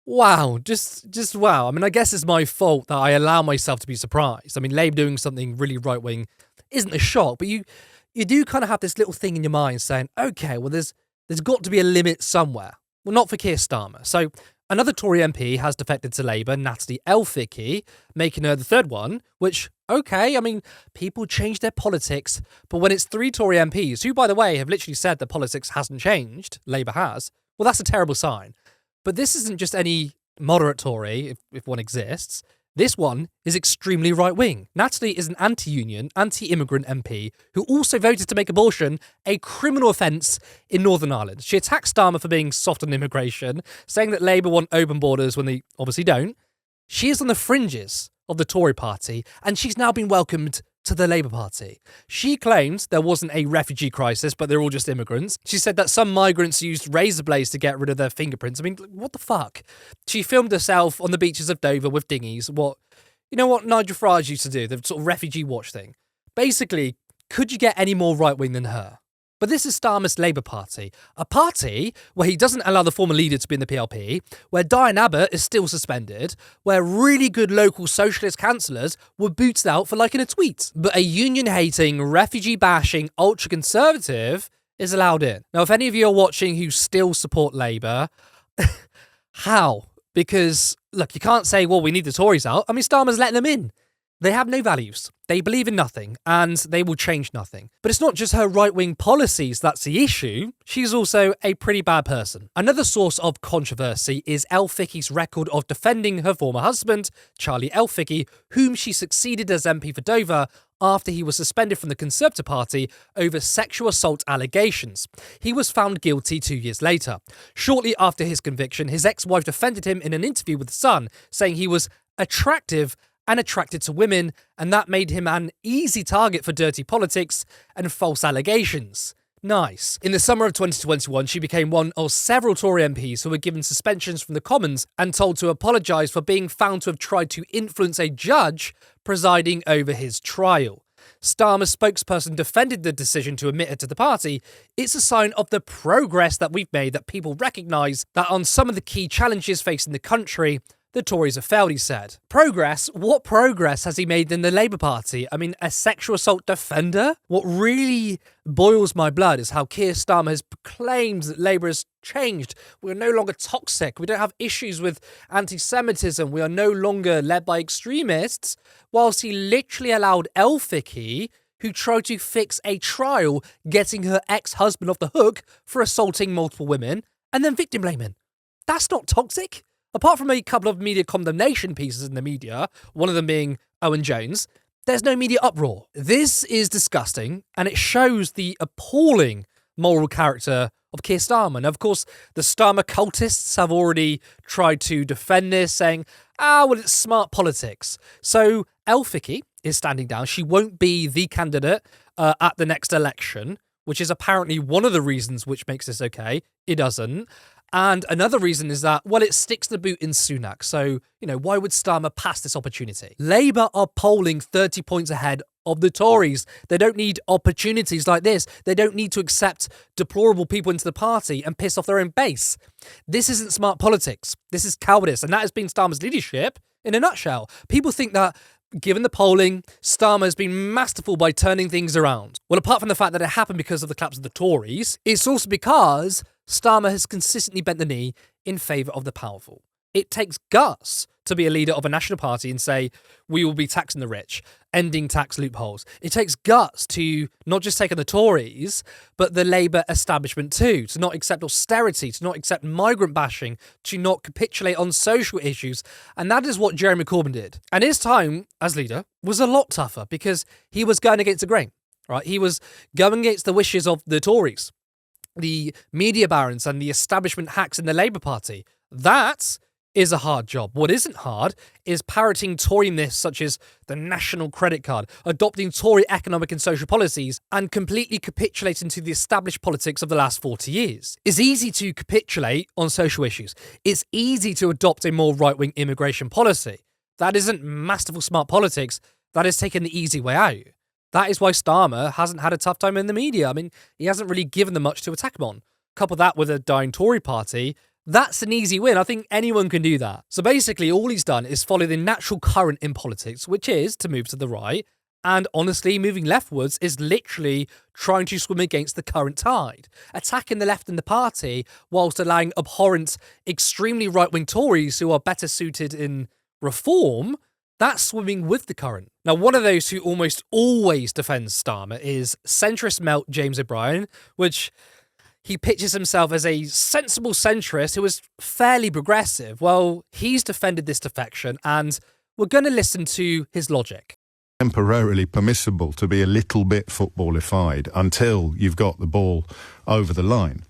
Wow, just wow. I mean, I guess it's my fault that I allow myself to be surprised. I mean, Labour doing something really right wing isn't a shock, but you do kind of have this little thing in your mind saying, okay, well, there's got to be a limit somewhere. Well, not for Keir Starmer. So another Tory MP has defected to Labour, Natalie Elphicke, making her the third one. Which, okay, I mean, people change their politics, but when it's three Tory MPs, who, by the way, have literally said that politics hasn't changed, Labour has, well, that's a terrible sign. But this isn't just any moderate Tory, if one exists. This one is extremely right-wing. Natalie is an anti-union, anti-immigrant MP who also voted to make abortion a criminal offence in Northern Ireland. She attacked Starmer for being soft on immigration, saying that Labour want open borders when they obviously don't. She is on the fringes of the Tory party, and she's now been welcomed to the Labour Party. She claims there wasn't a refugee crisis, but they're all just immigrants. She said that some migrants used razor blades to get rid of their fingerprints. I mean, what the fuck? She filmed herself on the beaches of Dover with dinghies. You know what Nigel Farage used to do, the sort of refugee watch thing. Basically, could you get any more right-wing than her? But this is Starmer's Labour Party, a party where he doesn't allow the former leader to be in the PLP, where Diane Abbott is still suspended, where really good local socialist councillors were booted out for liking a tweet. But a union-hating, refugee-bashing, ultra-conservative is allowed in. Now, if any of you are watching who still support Labour, how? Because, look, you can't say, well, we need the Tories out. I mean, Starmer's letting them in. They have no values. They believe in nothing, and they will change nothing. But it's not just her right-wing policies that's the issue. She's also a pretty bad person. Another source of controversy is Elphicke's record of defending her former husband, Charlie Elphicke, whom she succeeded as MP for Dover after he was suspended from the Conservative Party over sexual assault allegations. He was found guilty 2 years later. Shortly after his conviction, his ex-wife defended him in an interview with The Sun, saying he was attractive and attracted to women, and that made him an easy target for dirty politics and false allegations. Nice. In the summer of 2021, she became one of several Tory MPs who were given suspensions from the Commons and told to apologise for being found to have tried to influence a judge presiding over his trial. Starmer's spokesperson defended the decision to admit her to the party. It's a sign of the progress that we've made, that people recognise that on some of the key challenges facing the country, the Tories have failed, he said. Progress? What progress has he made in the Labour Party? I mean, a sexual assault defender? What really boils my blood is how Keir Starmer has proclaimed that Labour has changed. We are no longer toxic. We don't have issues with anti-Semitism. We are no longer led by extremists, whilst he literally allowed Elphicke, who tried to fix a trial, getting her ex-husband off the hook for assaulting multiple women, and then victim blaming. That's not toxic. Apart from a couple of media condemnation pieces in the media, one of them being Owen Jones, there's no media uproar. This is disgusting, and it shows the appalling moral character of Keir Starmer. And of course, the Starmer cultists have already tried to defend this, saying, well, it's smart politics. So Elphicke is standing down. She won't be the candidate at the next election, which is apparently one of the reasons which makes this okay. It doesn't. And another reason is that, well, it sticks the boot in Sunak. So, why would Starmer pass this opportunity? Labour are polling 30 points ahead of the Tories. They don't need opportunities like this. They don't need to accept deplorable people into the party and piss off their own base. This isn't smart politics. This is cowardice. And that has been Starmer's leadership in a nutshell. People think that, given the polling, Starmer has been masterful by turning things around. Well, apart from the fact that it happened because of the collapse of the Tories, it's also because Starmer has consistently bent the knee in favour of the powerful. It takes guts to be a leader of a national party and say, we will be taxing the rich, ending tax loopholes. It takes guts to not just take on the Tories, but the Labour establishment too, to not accept austerity, to not accept migrant bashing, to not capitulate on social issues. And that is what Jeremy Corbyn did. And his time as leader was a lot tougher because he was going against the grain, right? He was going against the wishes of the Tories, the media barons and the establishment hacks in the Labour Party. That is a hard job. What isn't hard is parroting Tory myths such as the national credit card, adopting Tory economic and social policies, and completely capitulating to the established politics of the last 40 years. It's easy to capitulate on social issues. It's easy to adopt a more right-wing immigration policy. That isn't masterful smart politics. That is taking the easy way out. That is why Starmer hasn't had a tough time in the media. I mean, he hasn't really given them much to attack him on. Couple that with a dying Tory party, That's an easy win. I think anyone can do that. So basically, all he's done is follow the natural current in politics, which is to move to the right. And honestly, moving leftwards is literally trying to swim against the current tide, attacking the left and the party whilst allowing abhorrent, extremely right-wing Tories who are better suited in reform. That's swimming with the current. Now, one of those who almost always defends Starmer is centrist melt James O'Brien, which he pitches himself as a sensible centrist who is fairly progressive. Well, he's defended this defection, and we're going to listen to his logic. Temporarily permissible to be a little bit footballified until you've got the ball over the line.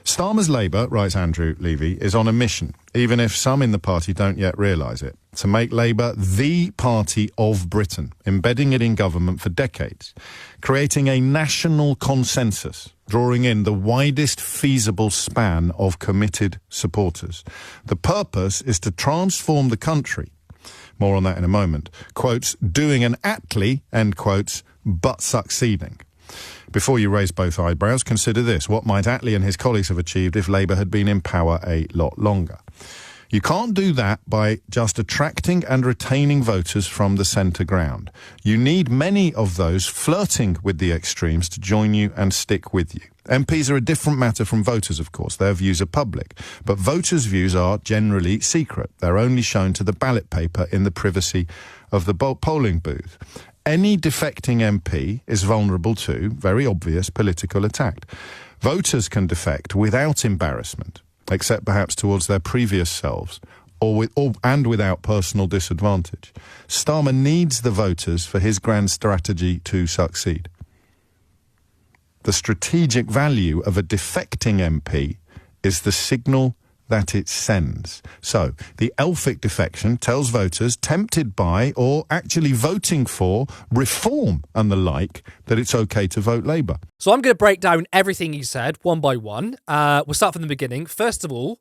Starmer's Labour, writes Andrew Levy, is on a mission, even if some in the party don't yet realise it, to make Labour the party of Britain, embedding it in government for decades, creating a national consensus, drawing in the widest feasible span of committed supporters. The purpose is to transform the country. More on that in a moment. Quotes, doing an Attlee, end quotes, but succeeding. Before you raise both eyebrows, consider this. What might Attlee and his colleagues have achieved if Labour had been in power a lot longer? You can't do that by just attracting and retaining voters from the centre ground. You need many of those flirting with the extremes to join you and stick with you. MPs are a different matter from voters, of course. Their views are public. But voters' views are generally secret. They're only shown to the ballot paper in the privacy of the polling booth. Any defecting MP is vulnerable to very obvious political attack. Voters can defect without embarrassment, except perhaps towards their previous selves, and without personal disadvantage. Starmer needs the voters for his grand strategy to succeed. The strategic value of a defecting MP is the signal that it sends. So, the Elphicke defection tells voters tempted by or actually voting for reform and the like that it's okay to vote Labour. So I'm going to break down everything he said one by one. We'll start from the beginning. First of all,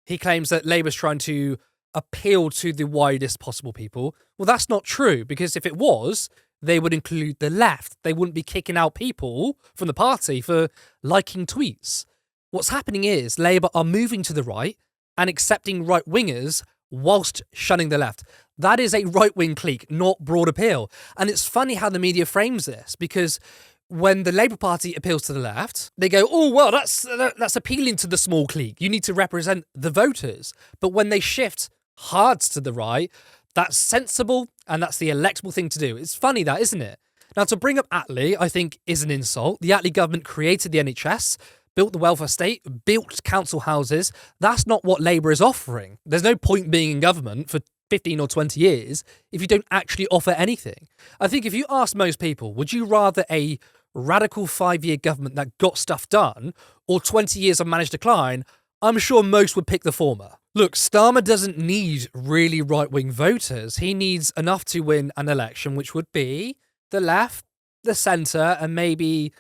he claims that Labour's trying to appeal to the widest possible people. Well, that's not true, because if it was, they would include the left. They wouldn't be kicking out people from the party for liking tweets. What's happening is Labour are moving to the right and accepting right-wingers whilst shunning the left. That is a right-wing clique, not broad appeal. And it's funny how the media frames this, because when the Labour Party appeals to the left, they go, oh, well, that's appealing to the small clique. You need to represent the voters. But when they shift hard to the right, that's sensible and that's the electable thing to do. It's funny that, isn't it? Now, to bring up Attlee, I think, is an insult. The Attlee government created the NHS, built the welfare state, built council houses. That's not what Labour is offering. There's no point being in government for 15 or 20 years if you don't actually offer anything. I think if you ask most people, would you rather a radical 5-year government that got stuff done or 20 years of managed decline? I'm sure most would pick the former. Look, Starmer doesn't need really right-wing voters. He needs enough to win an election, which would be the left, the centre, and maybe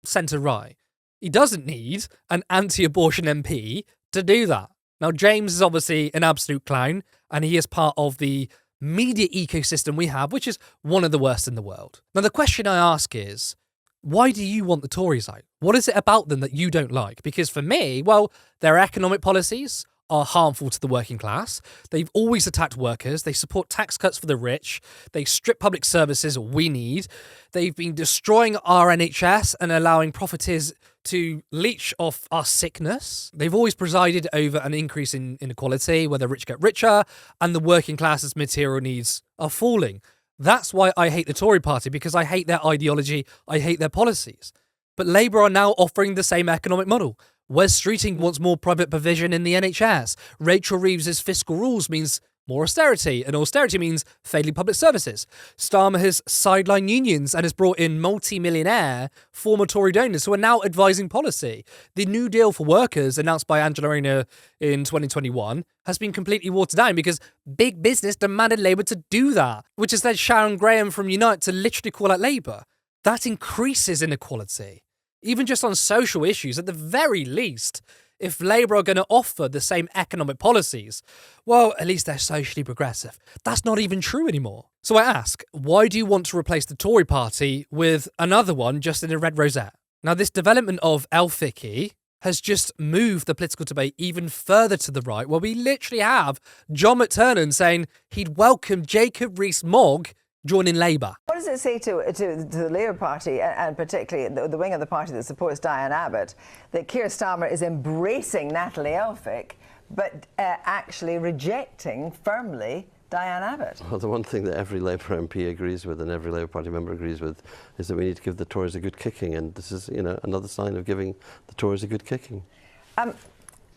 centre-right. He doesn't need an anti-abortion MP to do that. Now, James is obviously an absolute clown, and he is part of the media ecosystem we have, which is one of the worst in the world. Now, the question I ask is, why do you want the Tories out? What is it about them that you don't like? Because for me, well, their economic policies are harmful to the working class. They've always attacked workers. They support tax cuts for the rich. They strip public services we need. They've been destroying our NHS and allowing profiteers to leech off our sickness. They've always presided over an increase in inequality, where the rich get richer and the working class's material needs are falling. That's why I hate the Tory party, because I hate their ideology, I hate their policies. But Labour are now offering the same economic model. Wes Streeting wants more private provision in the NHS. Rachel Reeves' fiscal rules means more austerity, and austerity means failing public services. Starmer has sidelined unions and has brought in multi-millionaire former Tory donors who are now advising policy. The New Deal for Workers, announced by Angela Rayner in 2021, has been completely watered down because big business demanded Labour to do that, which has led Sharon Graham from Unite to literally call out Labour. That increases inequality. Even just on social issues, at the very least, if Labour are going to offer the same economic policies, well, at least they're socially progressive. That's not even true anymore. So I ask, why do you want to replace the Tory party with another one just in a red rosette? Now, this development of Elphicke has just moved the political debate even further to the right, where we literally have John McTernan saying he'd welcome Jacob Rees-Mogg joining Labour. What does it say to the Labour Party, and particularly the wing of the party that supports Diane Abbott, that Keir Starmer is embracing Natalie Elphicke, but actually rejecting firmly Diane Abbott? Well, the one thing that every Labour MP agrees with and every Labour Party member agrees with is that we need to give the Tories a good kicking, and this is, another sign of giving the Tories a good kicking.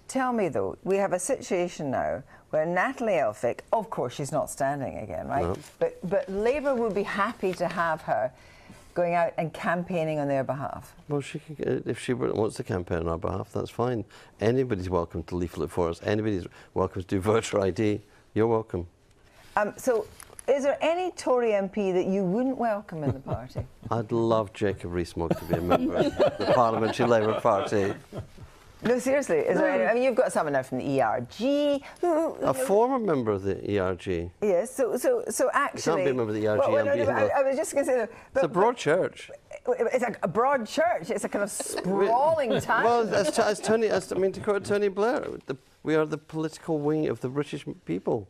Tell me, though, we have a situation now where Natalie Elphicke, of course she's not standing again, right? No. But Labour would be happy to have her going out and campaigning on their behalf. Well, she can, if she wants to campaign on our behalf, that's fine. Anybody's welcome to leaflet for us. Anybody's welcome to do voter ID. You're welcome. So, is there any Tory MP that you wouldn't welcome in the party? I'd love Jacob Rees-Mogg to be a member of the Parliamentary Labour Party. No, seriously, is there any, I mean, you've got someone now from the ERG. A former member of the ERG. Yes, so actually... You can't be a member of the ERG Well, and be I was just going to say... It's a broad church. It's a broad church. It's a kind of sprawling town. Well, to quote Tony Blair, we are the political wing of the British people.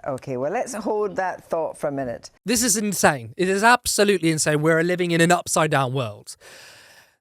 OK, well, let's hold that thought for a minute. This is insane. It is absolutely insane. We're living in an upside-down world.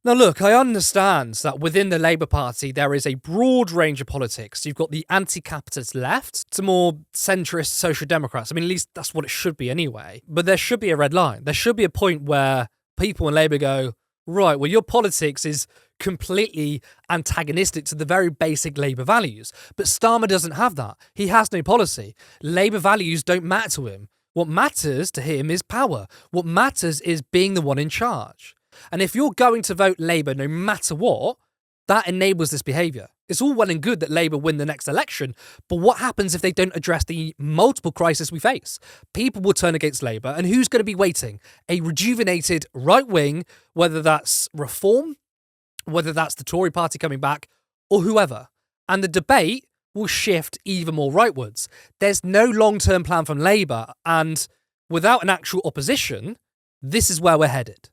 Now, look, I understand that within the Labour Party, there is a broad range of politics. You've got the anti-capitalist left to more centrist social democrats. I mean, at least that's what it should be anyway. But there should be a red line. There should be a point where people in Labour go, right, well, your politics is completely antagonistic to the very basic Labour values. But Starmer doesn't have that. He has no policy. Labour values don't matter to him. What matters to him is power. What matters is being the one in charge. And if you're going to vote Labour no matter what, that enables this behaviour. It's all well and good that Labour win the next election, but what happens if they don't address the multiple crises we face? People will turn against Labour, and who's going to be waiting? A rejuvenated right wing, whether that's Reform, whether that's the Tory party coming back, or whoever. And the debate will shift even more rightwards. There's no long-term plan from Labour, and without an actual opposition, this is where we're headed.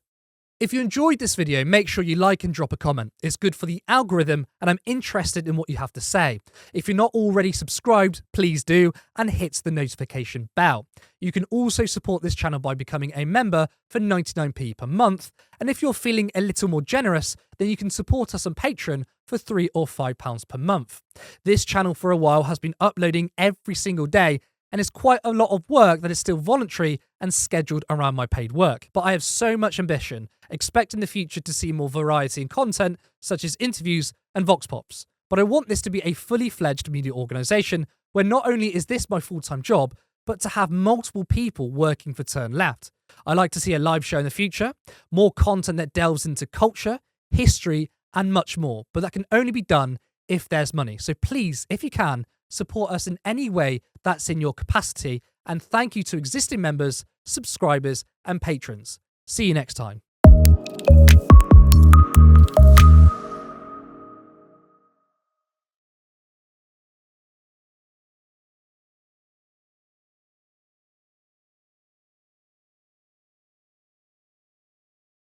If you enjoyed this video, make sure you like and drop a comment. It's good for the algorithm, and I'm interested in what you have to say. If you're not already subscribed, please do, and hit the notification bell. You can also support this channel by becoming a member for 99p per month, and if you're feeling a little more generous, then you can support us on Patreon for £3 or £5 per month. This channel for a while has been uploading every single day, and it's quite a lot of work that is still voluntary and scheduled around my paid work. But I have so much ambition, expect in the future to see more variety in content, such as interviews and Vox Pops. But I want this to be a fully fledged media organisation where not only is this my full-time job, but to have multiple people working for Turn Left. I like to see a live show in the future, more content that delves into culture, history, and much more. But that can only be done if there's money. So please, if you can, support us in any way that's in your capacity. And thank you to existing members, subscribers, and patrons. See you next time.